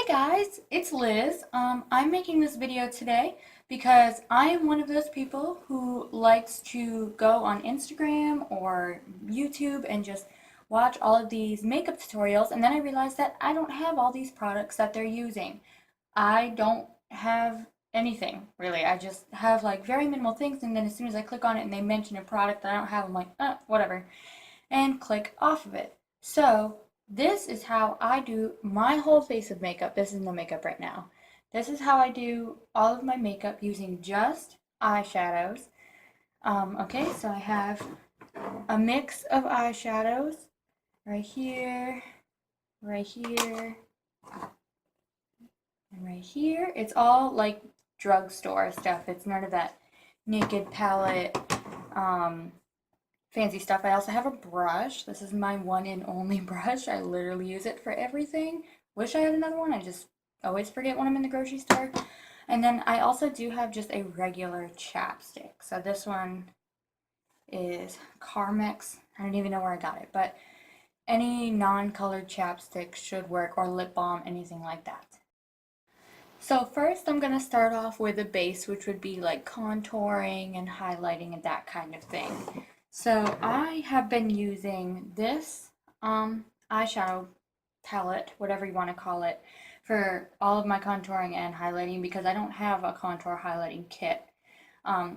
Guys, it's Liz. I'm making this video today because I am one of those people who likes to go on Instagram or YouTube and just watch all of these makeup tutorials, and then I realized that I don't have all these products that they're using. I don't have anything really. I just have like very minimal things, and then as soon as I click on it and they mention a product that I don't have, I'm like, whatever, and click off of it. So this is how I do my whole face of makeup. This is no makeup right now. This is how I do all of my makeup using just eyeshadows. Okay, so I have a mix of eyeshadows right here, right here, and right here. It's all like drugstore stuff. It's none of that Naked palette, fancy stuff. I also have a brush. This is my one and only brush. I literally use it for everything. Wish I had another one. I just always forget when I'm in the grocery store. And then I also do have just a regular chapstick. So this one is Carmex. I don't even know where I got it, but any non-colored chapstick should work, or lip balm, anything like that. So first I'm going to start off with a base, which would be like contouring and highlighting and that kind of thing. So I have been using this eyeshadow palette, whatever you want to call it, for all of my contouring and highlighting because I don't have a contour highlighting kit.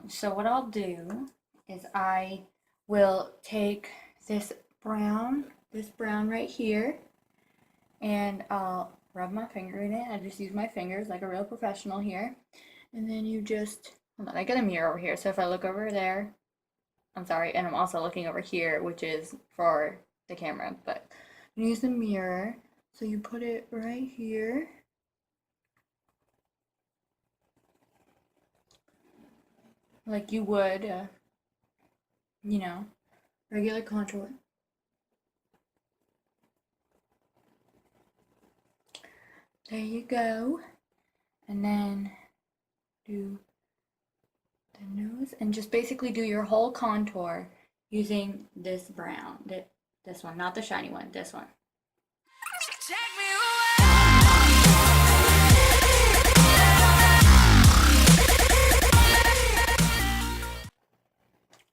So what I'll do is I will take this brown right here, and I'll rub my finger in it. I just use my fingers like a real professional here. And then you just, hold on, I got a mirror over here, so if I look over there, I'm sorry, and I'm also looking over here, which is for the camera, but you use the mirror, so you put it right here. Like you would, you know, regular contour. There you go. And then do the nose, and just basically do your whole contour using this brown. This one, not the shiny one, this one.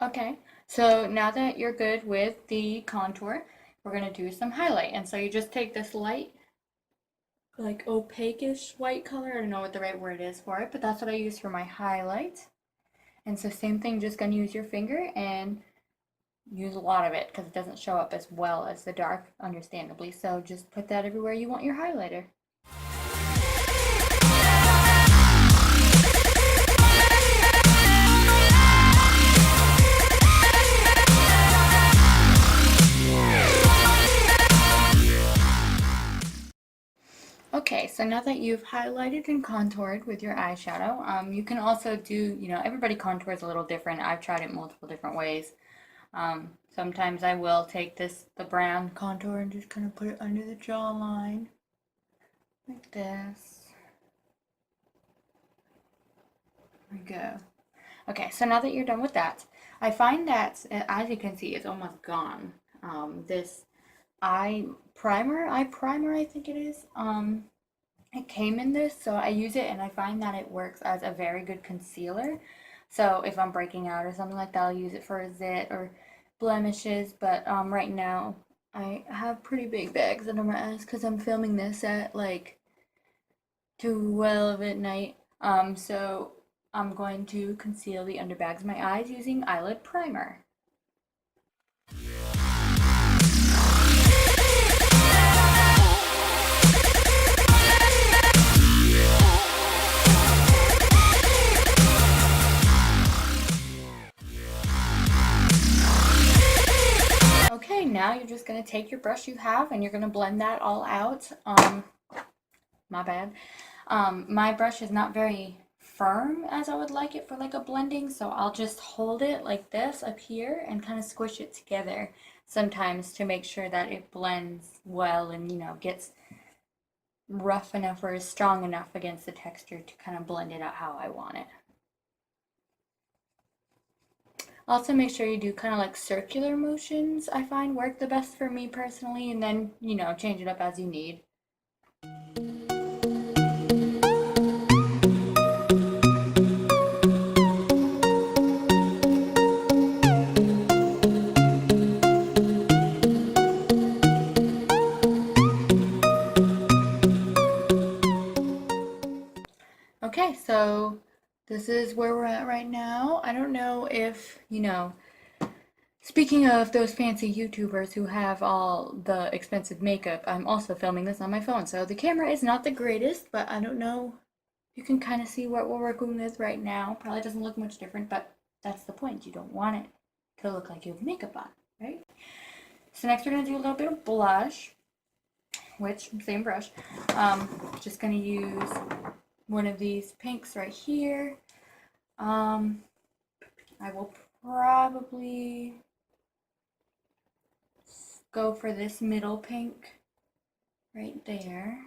Okay, so now that you're good with the contour, we're going to do some highlight. And so you just take this light, like opaque-ish white color. I don't know what the right word is for it, but that's what I use for my highlight. And so same thing, just going to use your finger and use a lot of it because it doesn't show up as well as the dark, understandably. So just put that everywhere you want your highlighter. Okay, so now that you've highlighted and contoured with your eyeshadow, you can also do, everybody contours a little different. I've tried it multiple different ways. Sometimes I will take the brown contour and just kind of put it under the jawline, like this. There we go. Okay, so now that you're done with that, I find that, as you can see, it's almost gone. This eye primer, I think it is, it came in this, so I use it and I find that it works as a very good concealer. So if I'm breaking out or something like that, I'll use it for a zit or blemishes. But right now I have pretty big bags under my eyes because I'm filming this at like 12 at night. So I'm going to conceal the underbags of my eyes using eyelid primer. Okay, now you're just going to take your brush you have and you're going to blend that all out. My bad. My brush is not very firm as I would like it for like a blending, so I'll just hold it like this up here and kind of squish it together sometimes to make sure that it blends well and, gets rough enough or strong enough against the texture to kind of blend it out how I want it. Also make sure you do kind of like circular motions, I find work the best for me personally, and then, change it up as you need. this is where we're at right now. I don't know if, speaking of those fancy YouTubers who have all the expensive makeup, I'm also filming this on my phone. So the camera is not the greatest, but I don't know. You can kind of see what we're working with right now. Probably doesn't look much different, but that's the point. You don't want it to look like you have makeup on, right? So next we're going to do a little bit of blush, which, same brush. Just going to use one of these pinks right here. I will probably go for this middle pink right there.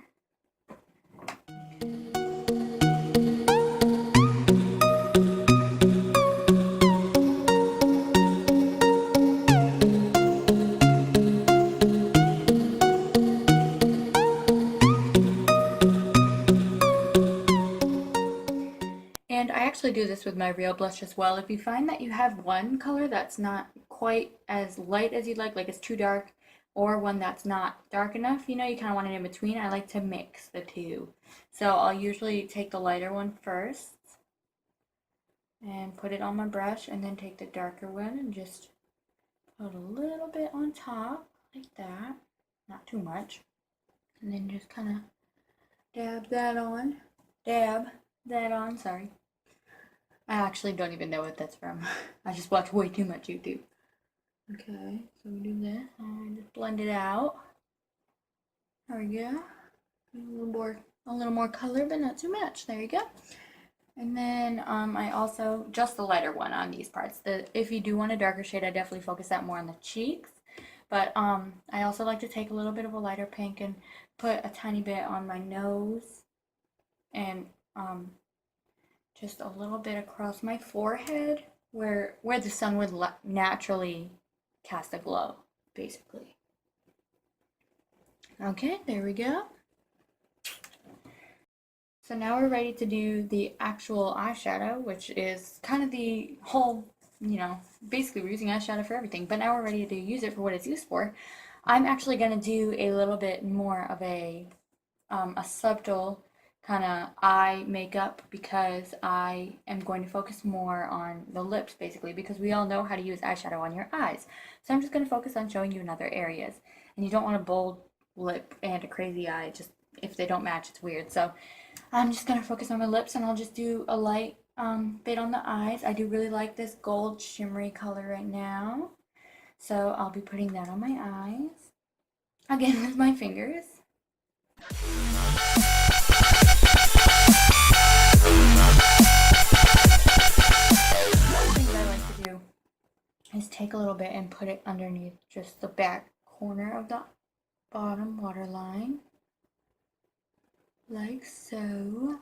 And I actually do this with my real blush as well. If you find that you have one color that's not quite as light as you'd like it's too dark, or one that's not dark enough, you kind of want it in between, I like to mix the two. So I'll usually take the lighter one first and put it on my brush, and then take the darker one and just put a little bit on top, like that. Not too much. And then just kind of dab that on, sorry. I actually don't even know what that's from. I just watch way too much YouTube. Okay, so we do this and just blend it out. There we go. A little more color, but not too much. There you go. And then I also, just the lighter one on these parts. If you do want a darker shade, I definitely focus that more on the cheeks. But I also like to take a little bit of a lighter pink and put a tiny bit on my nose, and just a little bit across my forehead where the sun would naturally cast a glow, basically. Okay, there we go. So now we're ready to do the actual eyeshadow, which is kind of the whole, basically we're using eyeshadow for everything, but now we're ready to use it for what it's used for. I'm actually going to do a little bit more of a subtle kind of eye makeup, because I am going to focus more on the lips, basically, because we all know how to use eyeshadow on your eyes. So I'm just going to focus on showing you in other areas. And you don't want a bold lip and a crazy eye, just if they don't match, it's weird. So I'm just going to focus on my lips, and I'll just do a light bit on the eyes. I do really like this gold shimmery color right now, so I'll be putting that on my eyes, again with my fingers. Is take a little bit and put it underneath just the back corner of the bottom waterline, like so.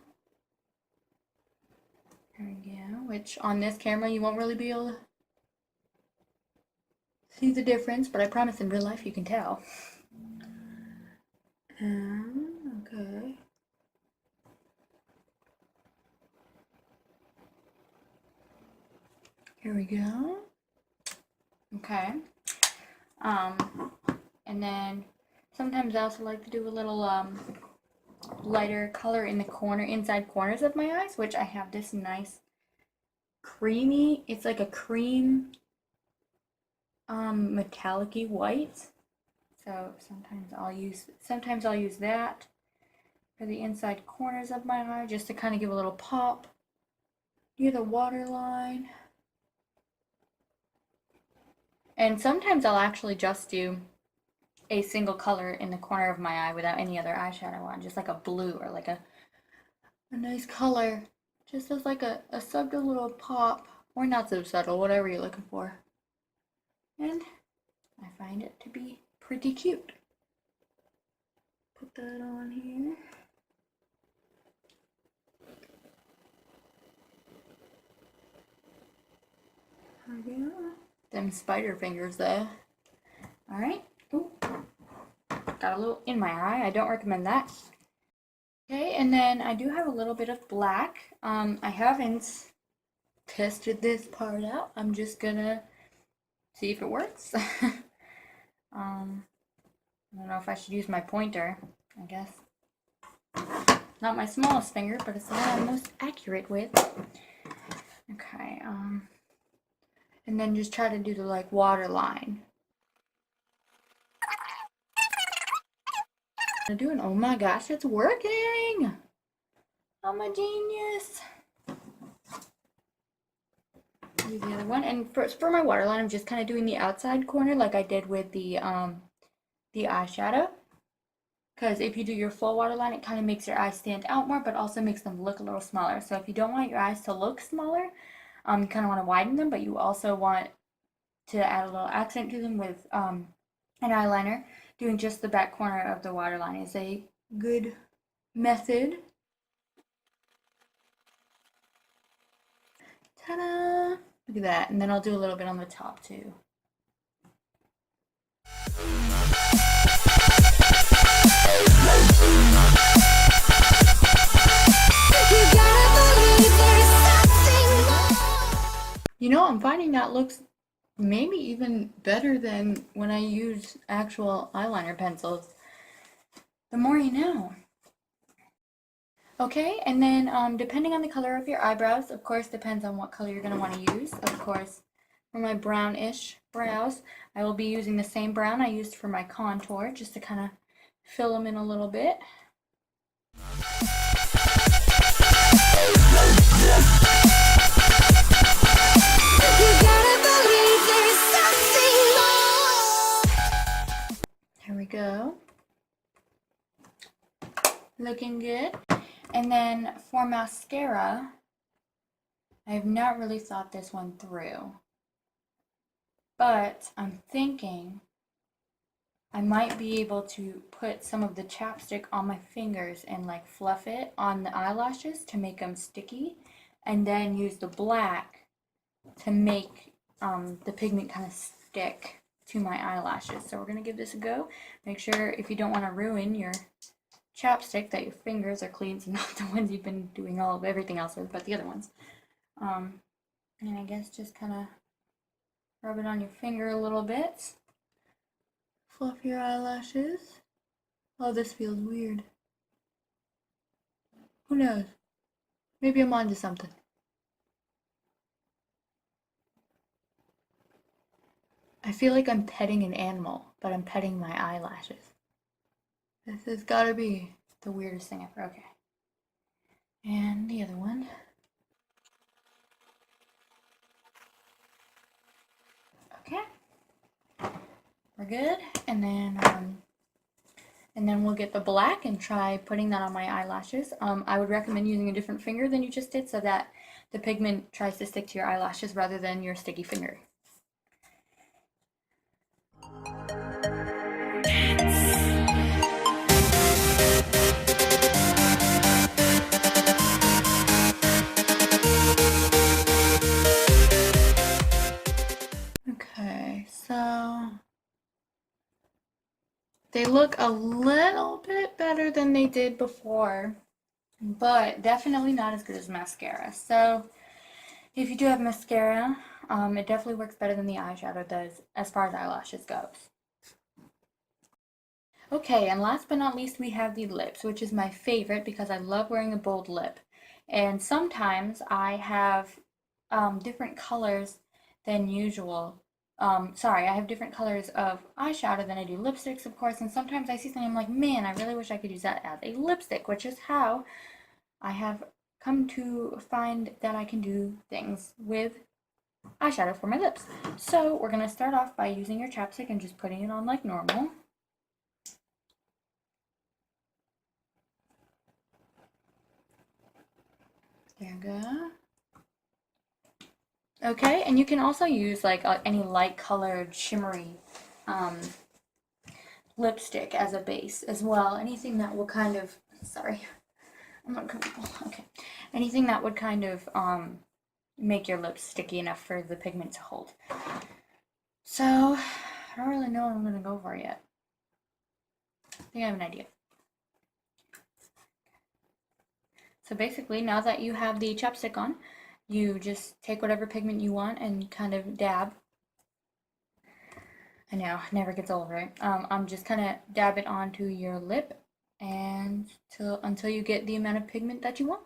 There we go, which on this camera you won't really be able to see the difference, but I promise in real life you can tell. Okay. Here we go. Okay. And then sometimes I also like to do a little lighter color in the inside corners of my eyes, which I have this nice creamy, it's like a cream metallic-y white. So sometimes I'll use that for the inside corners of my eye, just to kind of give a little pop near the waterline. And sometimes I'll actually just do a single color in the corner of my eye without any other eyeshadow on, just like a blue or like a nice color, just as like a subtle little pop, or not so subtle, whatever you're looking for. And I find it to be pretty cute. Put that on here. There we go. Them spider fingers there. Alright. Ooh. Got a little in my eye. I don't recommend that. Okay, and then I do have a little bit of black. I haven't tested this part out. I'm just gonna see if it works. I don't know if I should use my pointer, I guess. Not my smallest finger, but it's the one I'm most accurate with. and then just try to do the like waterline. Oh my gosh, it's working! I'm a genius. Do the other one, and for my waterline, I'm just kind of doing the outside corner like I did with the eyeshadow. Because if you do your full waterline, it kind of makes your eyes stand out more, but also makes them look a little smaller. So if you don't want your eyes to look smaller, you kind of want to widen them, but you also want to add a little accent to them with an eyeliner. Doing just the back corner of the waterline is a good method. Ta-da! Look at that. And then I'll do a little bit on the top too. You know, I'm finding that looks maybe even better than when I use actual eyeliner pencils. The more you know. Okay, and then depending on the color of your eyebrows, of course, depends on what color you're going to want to use. Of course, for my brownish brows, I will be using the same brown I used for my contour, just to kind of fill them in a little bit. Here we go. Looking good. And then for mascara, I have not really thought this one through, but I'm thinking I might be able to put some of the chapstick on my fingers and like fluff it on the eyelashes to make them sticky, and then use the black to make the pigment kind of stick to my eyelashes. So we're going to give this a go. Make sure, if you don't want to ruin your chapstick, that your fingers are clean, so not the ones you've been doing all of everything else with, but the other ones. And I guess just kind of rub it on your finger a little bit. Fluff your eyelashes. Oh, this feels weird. Who knows? Maybe I'm onto something. I feel like I'm petting an animal, but I'm petting my eyelashes. This has got to be the weirdest thing ever. Okay. And the other one. Okay. We're good. And then we'll get the black and try putting that on my eyelashes. I would recommend using a different finger than you just did, so that the pigment tries to stick to your eyelashes rather than your sticky finger. Okay, so they look a little bit better than they did before, but definitely not as good as mascara. So if you do have mascara, it definitely works better than the eyeshadow does as far as eyelashes goes. Okay, and last but not least, we have the lips, which is my favorite because I love wearing a bold lip. And sometimes I have different colors than usual. Sorry, I have different colors of eyeshadow than I do lipsticks, of course, and sometimes I see something, I'm like, man, I really wish I could use that as a lipstick, which is how I have come to find that I can do things with eyeshadow for my lips. So we're going to start off by using your chapstick and just putting it on like normal. There we go. Okay, and you can also use like any light colored shimmery lipstick as a base as well. Anything that will kind of, sorry, I'm not comfortable. Okay, anything that would kind of make your lips sticky enough for the pigment to hold. So I don't really know what I'm gonna go for yet. I think I have an idea. So basically, now that you have the chapstick on, you just take whatever pigment you want and kind of dab. I know, it never gets old, right? I'm just kind of dab it onto your lip and until you get the amount of pigment that you want.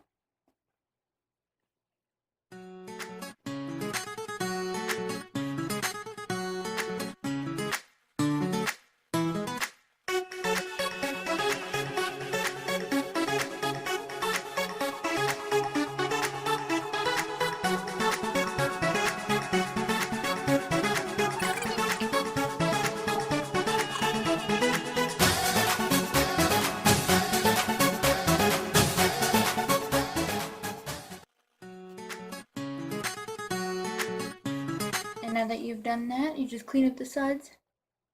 now that you've done that, you just clean up the sides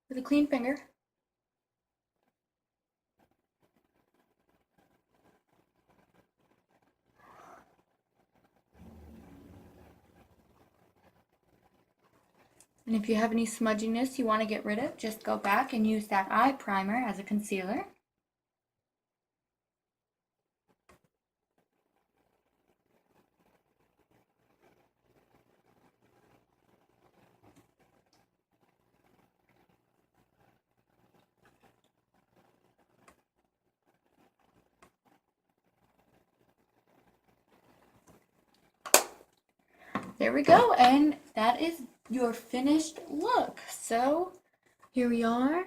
with a clean finger. And if you have any smudginess you want to get rid of, just go back and use that eye primer as a concealer. There we go, and that is your finished look. So here we are.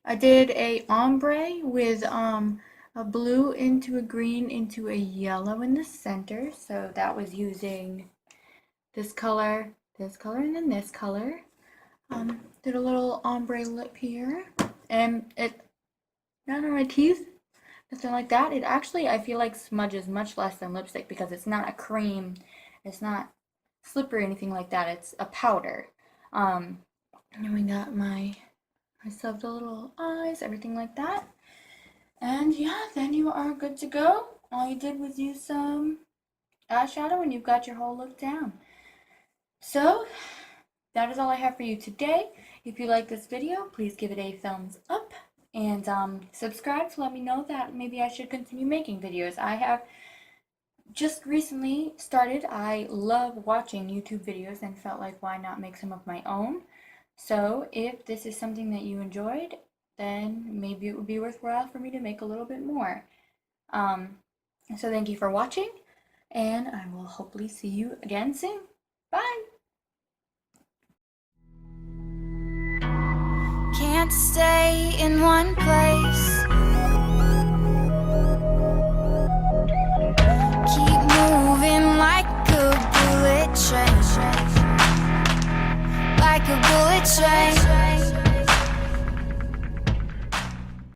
I did a ombre with a blue into a green into a yellow in the center. So that was using this color, and then this color. Did a little ombre lip here, and it, not on my teeth, nothing like that. It actually, I feel like, smudges much less than lipstick because it's not a cream, it's not slippery or anything like that. It's a powder. And then we got myself the little eyes, everything like that. And yeah, then you are good to go. All you did was use some eyeshadow and you've got your whole look down. So that is all I have for you today. If you like this video, please give it a thumbs up and subscribe to let me know that maybe I should continue making videos. I have just recently started. I love watching YouTube videos and felt like why not make some of my own. So if this is something that you enjoyed, then maybe it would be worthwhile for me to make a little bit more. So thank you for watching, and I will hopefully see you again soon. Bye! Can't stay in one place. Keep moving like a bullet train. Like a bullet train.